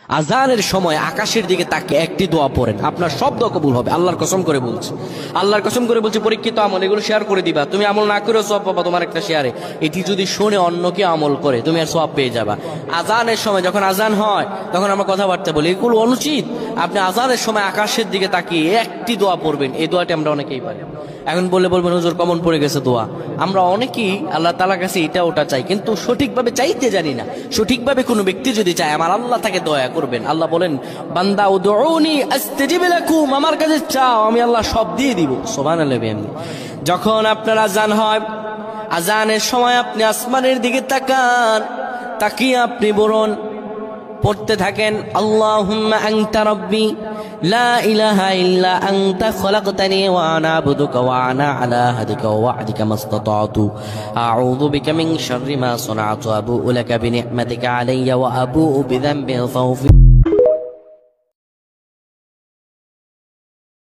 আজানের সময় আকাশের দিকে তাকিয়ে একটি দোয়া পড়েন, আপনার সব দোয়া কবুল হবে। আল্লাহর কসম করে বলছি, আল্লাহর কসম করে বলছি, পরীক্ষিত আমল এগুলো শেয়ার করে দিবা। তুমি আমল না করেও সওয়াব পাবা তোমার একটা শেয়ারে। এটি যদি শুনে অন্য কেউ আমল করে তুমি আর সওয়াব পেয়ে যাবা। আজানের সময় যখন আজান হয় তখন আমরা কথাবার্তা বলি, এগুলো অনুচিত। আপনি আজানের সময় আকাশের দিকে তাকিয়ে একটি দোয়া পড়বেন। এই দোয়াটি আমরা অনেকেই পারি। এখন বলবেন হুজুর কমন পড়ে গেছে দোয়া। আমরা অনেকেই আল্লাহ তাআলার কাছে এটা ওটা চাই, কিন্তু সঠিকভাবে চাইতে জানি না। সঠিকভাবে কোনো ব্যক্তি যদি চায় আমার আল্লাহ তাকে দয়া করবেন। আল্লাহ বলেন, বান্দা উদউনি আস্তাজিব লাকুম, আমার কাছে চাও আমি আল্লাহ সব দিয়ে দিব। সুবহানাল্লাহ। যখন আপনার আজান হয়, আজানের সময় আপনি আসমানের দিকে তাকান, তাকিয়ে আপনি বলুন, পড়তে থাকেন, আল্লাহুম্মা আনতা রাব্বি লা ইলাহা ইল্লা আনতা খলাকতানি ওয়া আনা আবদুকা ওয়া আনা আলা হাদিকা ওয়া ওয়া'দিকা মাসতাতা'তু আউযু বিকা মিন শাররি মা সানা'তু আবু'ু লাকা বিনি'মাতিকা আলাইয়া ওয়া আবু'ু বিযানবি ফাগফির।